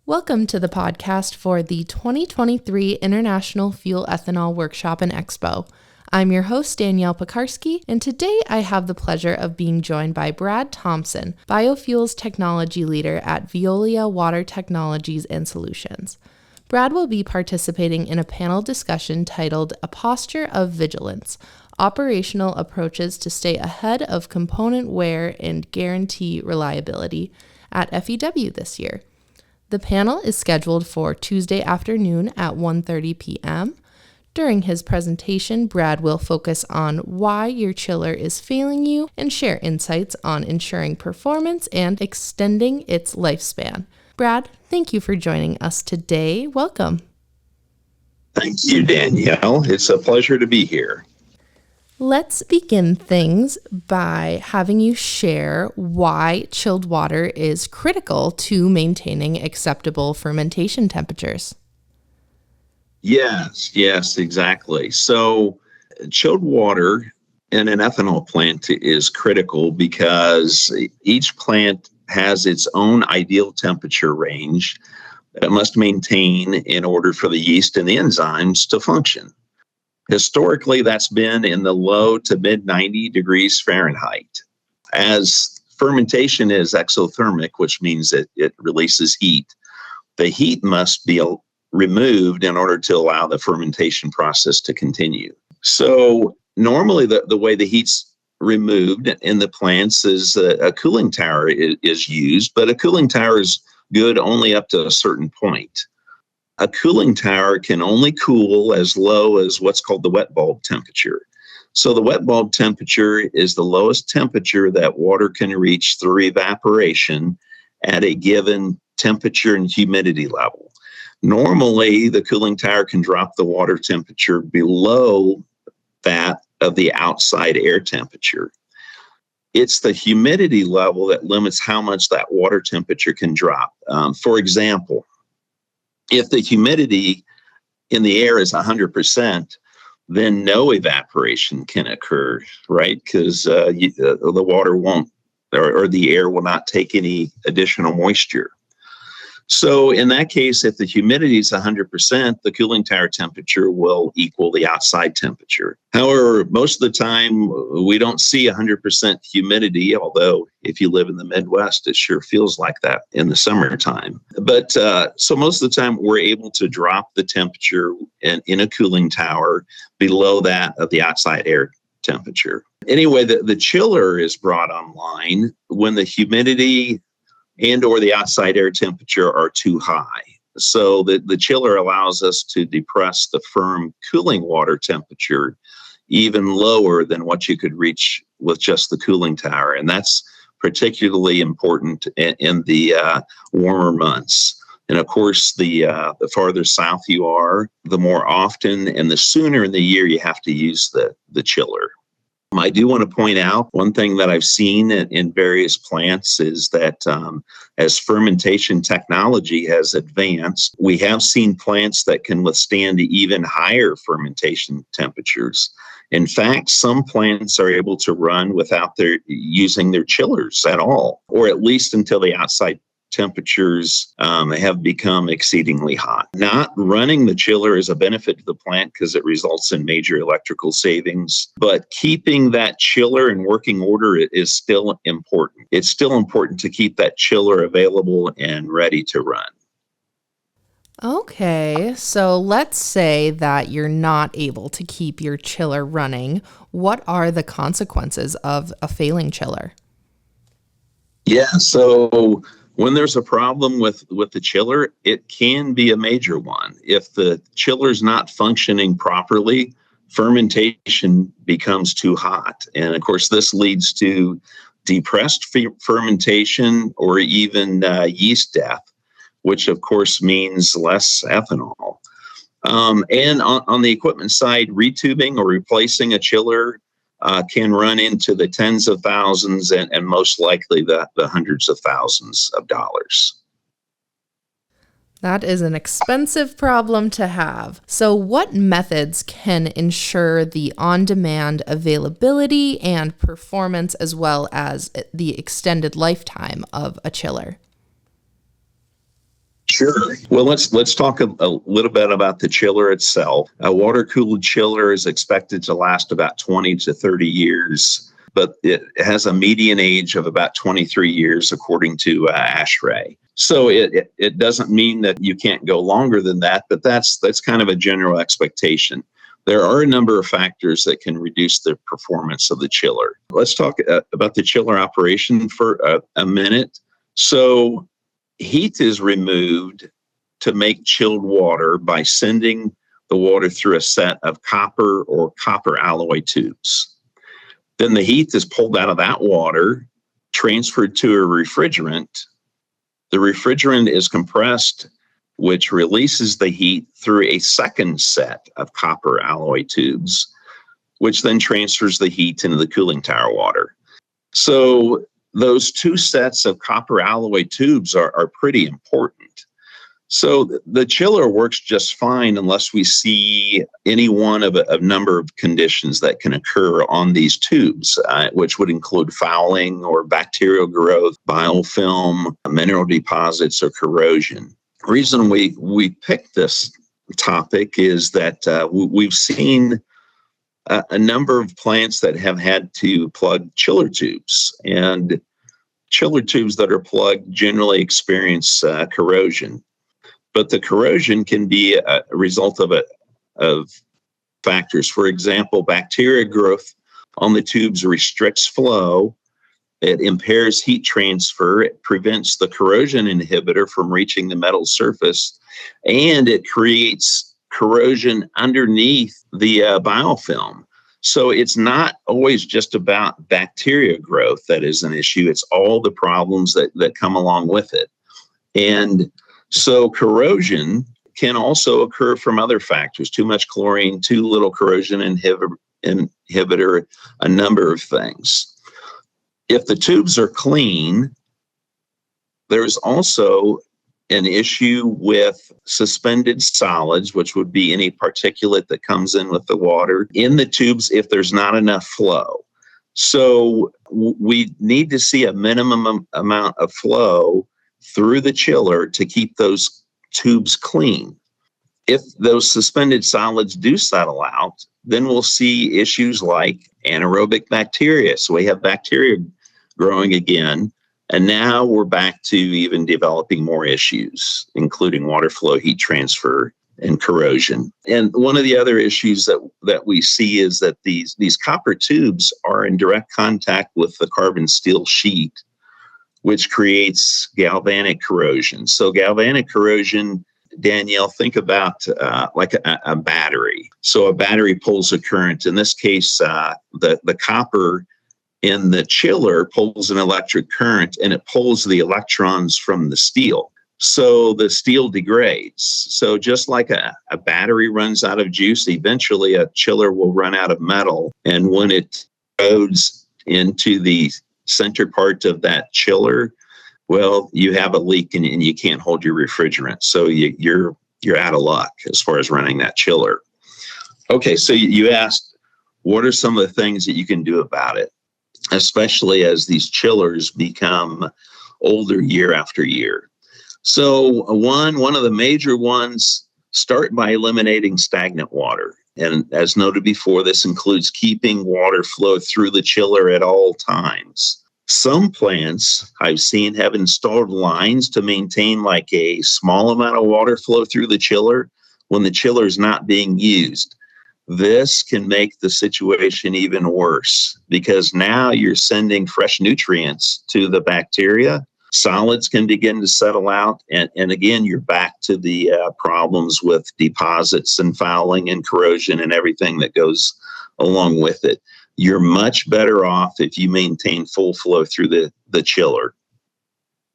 Welcome to the podcast for the 2023 International Fuel Ethanol Workshop and Expo. I'm your host, Danielle Piekarski, and today I have the pleasure of being joined by Brad Thompson, Biofuels Technology Leader at Veolia Water Technologies and Solutions. Brad will be participating in a panel discussion titled A Posture of Vigilance, Operational Approaches to Stay Ahead of Component Wear and Guarantee Reliability at FEW this year. The panel is scheduled for Tuesday afternoon at 1:30 p.m. During his presentation, Brad will focus on why your chiller is failing you and share insights on ensuring performance and extending its lifespan. Brad, thank you for joining us today. Welcome. Thank you, Danielle. It's a pleasure to be here. Let's begin things by having you share why chilled water is critical to maintaining acceptable fermentation temperatures. Yes, exactly. So chilled water in an ethanol plant is critical because each plant has its own ideal temperature range that it must maintain in order for the yeast and the enzymes to function. Historically, that's been in the low to mid 90 degrees Fahrenheit. As fermentation is exothermic, which means it releases heat, the heat must be removed in order to allow the fermentation process to continue. So normally the way the heat's removed in the plants is a cooling tower is used, but a cooling tower is good only up to a certain point. A cooling tower can only cool as low as what's called the wet bulb temperature. So the wet bulb temperature is the lowest temperature that water can reach through evaporation at a given temperature and humidity level. Normally, the cooling tower can drop the water temperature below that of the outside air temperature. It's the humidity level that limits how much that water temperature can drop. For example, if the humidity in the air is 100%, then no evaporation can occur, right? Because the water won't, or the air will not take any additional moisture. So in that case, if the humidity is 100%, the cooling tower temperature will equal the outside temperature. However, most of the time, we don't see 100% humidity, although if you live in the Midwest, it sure feels like that in the summertime. But so most of the time, we're able to drop the temperature in a cooling tower below that of the outside air temperature. Anyway, the chiller is brought online when the humidity and or the outside air temperature are too high. So the chiller allows us to depress the firm cooling water temperature even lower than what you could reach with just the cooling tower. And that's particularly important in the warmer months. And of course, the farther south you are, the more often and the sooner in the year you have to use the chiller. I do want to point out one thing that I've seen in various plants is that as fermentation technology has advanced, we have seen plants that can withstand even higher fermentation temperatures. In fact, some plants are able to run without using their chillers at all, or at least until the outside temperatures have become exceedingly hot. Not running the chiller is a benefit to the plant because it results in major electrical savings, but keeping that chiller in working order is still important. It's still important to keep that chiller available and ready to run. Okay, so let's say that you're not able to keep your chiller running. What are the consequences of a failing chiller? Yeah, so when there's a problem with the chiller, it can be a major one. If the chiller's not functioning properly, fermentation becomes too hot. And of course, this leads to depressed fermentation or even yeast death, which of course means less ethanol. And on the equipment side, retubing or replacing a chiller can run into the tens of thousands and most likely the hundreds of thousands of dollars. That is an expensive problem to have. So what methods can ensure the on-demand availability and performance as well as the extended lifetime of a chiller? Sure. Well, let's talk a little bit about the chiller itself. A water-cooled chiller is expected to last about 20 to 30 years, but it has a median age of about 23 years, according to ASHRAE. So it doesn't mean that you can't go longer than that, but that's kind of a general expectation. There are a number of factors that can reduce the performance of the chiller. Let's talk about the chiller operation for a minute. So heat is removed to make chilled water by sending the water through a set of copper or copper alloy tubes. Then the heat is pulled out of that water, transferred to a refrigerant. The refrigerant is compressed, which releases the heat through a second set of copper alloy tubes, which then transfers the heat into the cooling tower water. So those two sets of copper alloy tubes are pretty important. So the chiller works just fine unless we see any one of a number of conditions that can occur on these tubes, which would include fouling or bacterial growth, biofilm, mineral deposits, or corrosion. The reason we picked this topic is that we've seen a number of plants that have had to plug chiller tubes, and chiller tubes that are plugged generally experience corrosion. But the corrosion can be a result of factors. For example, bacteria growth on the tubes restricts flow. It impairs heat transfer. It prevents the corrosion inhibitor from reaching the metal surface, and it creates corrosion underneath the biofilm. So it's not always just about bacteria growth that is an issue. It's all the problems that come along with it. And so corrosion can also occur from other factors: too much chlorine, too little corrosion inhibitor, a number of things. If the tubes are clean, there's also an issue with suspended solids, which would be any particulate that comes in with the water in the tubes if there's not enough flow. So we need to see a minimum amount of flow through the chiller to keep those tubes clean. If those suspended solids do settle out, then we'll see issues like anaerobic bacteria. So we have bacteria growing again, and now we're back to even developing more issues, including water flow, heat transfer, and corrosion. And one of the other issues that we see is that these copper tubes are in direct contact with the carbon steel sheet, which creates galvanic corrosion. So galvanic corrosion, Danielle, think about like a battery. So a battery pulls a current. In this case, the copper in the chiller pulls an electric current, and it pulls the electrons from the steel. So the steel degrades. So just like a battery runs out of juice, eventually a chiller will run out of metal. And when it goes into the center part of that chiller, well, you have a leak and you can't hold your refrigerant. So you're out of luck as far as running that chiller. Okay, so you asked, what are some of the things that you can do about it, especially as these chillers become older year after year? So one of the major ones, start by eliminating stagnant water. And as noted before, this includes keeping water flow through the chiller at all times. Some plants I've seen have installed lines to maintain like a small amount of water flow through the chiller when the chiller is not being used. This can make the situation even worse because now you're sending fresh nutrients to the bacteria. Solids can begin to settle out. And again, you're back to the problems with deposits and fouling and corrosion and everything that goes along with it. You're much better off if you maintain full flow through the chiller.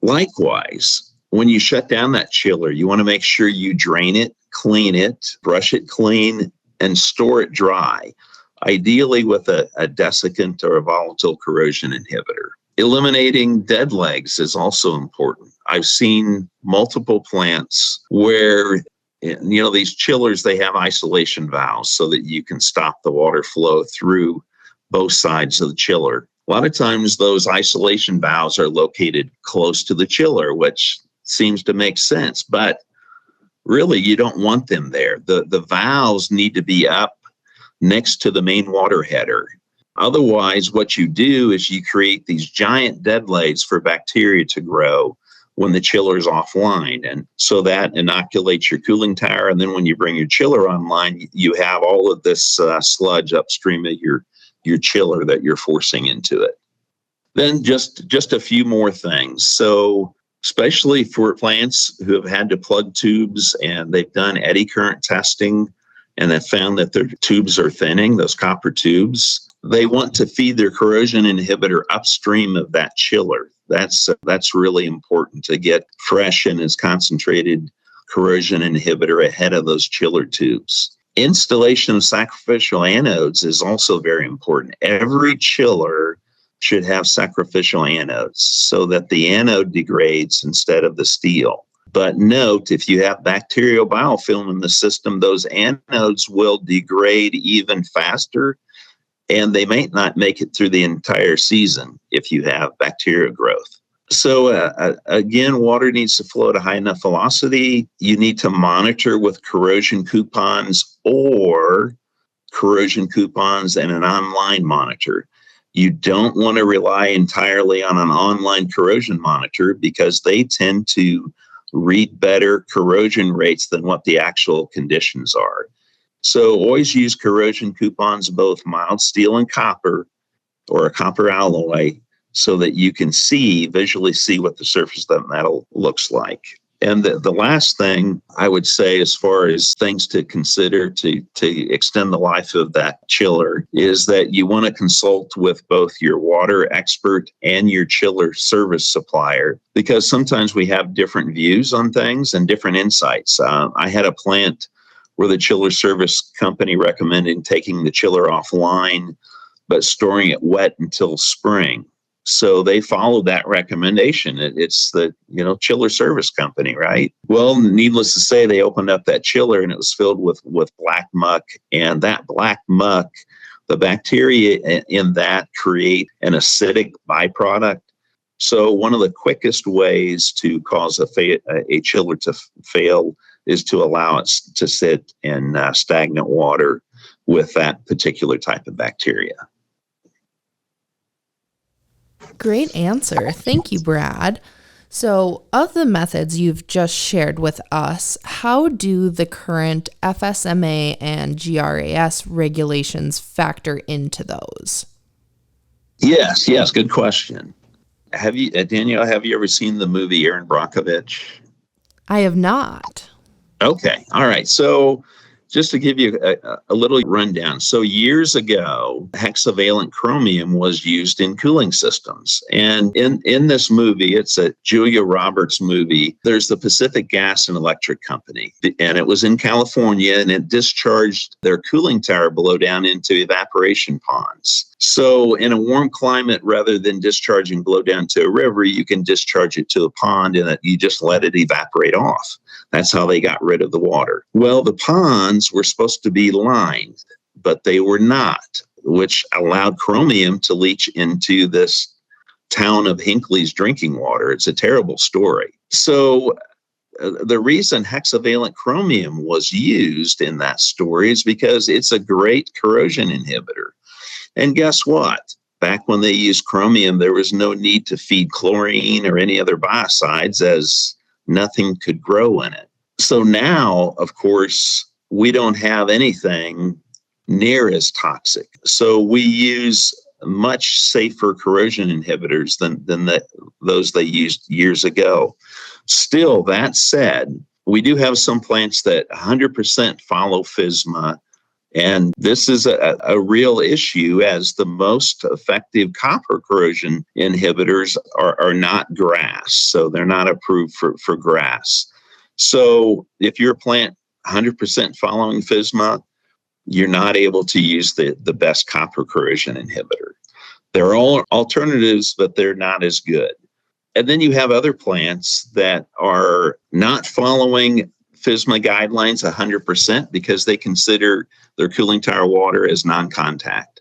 Likewise, when you shut down that chiller, you want to make sure you drain it, clean it, brush it clean, and store it dry, ideally with a desiccant or a volatile corrosion inhibitor. Eliminating dead legs is also important. I've seen multiple plants where, these chillers, they have isolation valves so that you can stop the water flow through both sides of the chiller. A lot of times those isolation valves are located close to the chiller, which seems to make sense, but really you don't want them there. The valves need to be up next to the main water header. Otherwise, what you do is you create these giant dead lays for bacteria to grow when the chiller is offline. And so that inoculates your cooling tower. And then when you bring your chiller online, you have all of this sludge upstream of your chiller that you're forcing into it. Then just a few more things. So especially for plants who have had to plug tubes and they've done eddy current testing and have found that their tubes are thinning, those copper tubes, they want to feed their corrosion inhibitor upstream of that chiller. That's really important to get fresh and as concentrated corrosion inhibitor ahead of those chiller tubes. Installation of sacrificial anodes is also very important. Every chiller should have sacrificial anodes so that the anode degrades instead of the steel. But note, if you have bacterial biofilm in the system, those anodes will degrade even faster, and they may not make it through the entire season if you have bacterial growth. So again, water needs to flow at a high enough velocity. You need to monitor with corrosion coupons or corrosion coupons and an online monitor. You don't want to rely entirely on an online corrosion monitor because they tend to read better corrosion rates than what the actual conditions are. So always use corrosion coupons, both mild steel and copper or a copper alloy, so that you can visually see what the surface of that metal looks like. And the last thing I would say, as far as things to consider to extend the life of that chiller, is that you want to consult with both your water expert and your chiller service supplier, because sometimes we have different views on things and different insights. I had a plant where the chiller service company recommended taking the chiller offline, but storing it wet until spring. So they followed that recommendation. It's the chiller service company, right? Well, needless to say, they opened up that chiller and it was filled with black muck. And that black muck, the bacteria in that create an acidic byproduct. So one of the quickest ways to cause a chiller to fail is to allow it to sit in stagnant water with that particular type of bacteria. Great answer. Thank you, Brad. So, of the methods you've just shared with us, how do the current FSMA and GRAS regulations factor into those? Yes, good question. Danielle, have you ever seen the movie Erin Brockovich? I have not. Okay, all right. So just to give you a little rundown. So years ago, hexavalent chromium was used in cooling systems. And in this movie, it's a Julia Roberts movie, there's the Pacific Gas and Electric Company. And it was in California, and it discharged their cooling tower below down into evaporation ponds. So in a warm climate, rather than discharging below down to a river, you can discharge it to a pond and you just let it evaporate off. That's how they got rid of the water. Well, the ponds were supposed to be lined, but they were not, which allowed chromium to leach into this town of Hinckley's drinking water. It's a terrible story. So the reason hexavalent chromium was used in that story is because it's a great corrosion inhibitor. And guess what? Back when they used chromium, there was no need to feed chlorine or any other biocides, as nothing could grow in it. So now, of course, we don't have anything near as toxic. So we use much safer corrosion inhibitors than those they used years ago. Still, that said, we do have some plants that 100% follow FSMA. And this is a real issue, as the most effective copper corrosion inhibitors are not GRAS. So they're not approved for GRAS. So if your plant 100% following FSMA, you're not able to use the best copper corrosion inhibitor. There are all alternatives, but they're not as good. And then you have other plants that are not following FSMA guidelines 100% because they consider their cooling tower water as non-contact.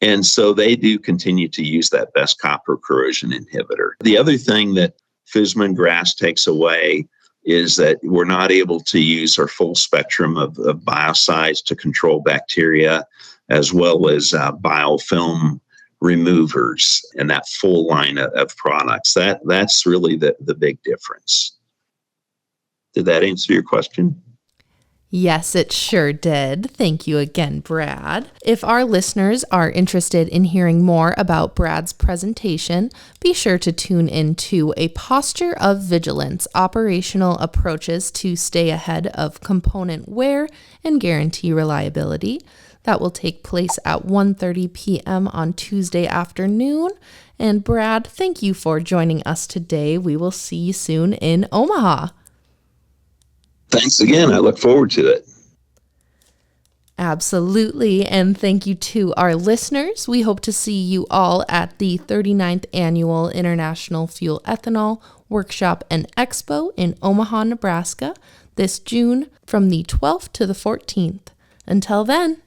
And so they do continue to use that best copper corrosion inhibitor. The other thing that FSMA and Gras takes away is that we're not able to use our full spectrum of biocides to control bacteria, as well as biofilm removers and that full line of products. That's really the big difference. Did that answer your question? Yes, it sure did. Thank you again, Brad. If our listeners are interested in hearing more about Brad's presentation, be sure to tune into A Posture of Vigilance, Operational Approaches to Stay Ahead of Component Wear and Guarantee Reliability. That will take place at 1:30 p.m. on Tuesday afternoon. And Brad, thank you for joining us today. We will see you soon in Omaha. Thanks again. I look forward to it. Absolutely. And thank you to our listeners. We hope to see you all at the 39th Annual International Fuel Ethanol Workshop and Expo in Omaha, Nebraska this June from the 12th to the 14th. Until then.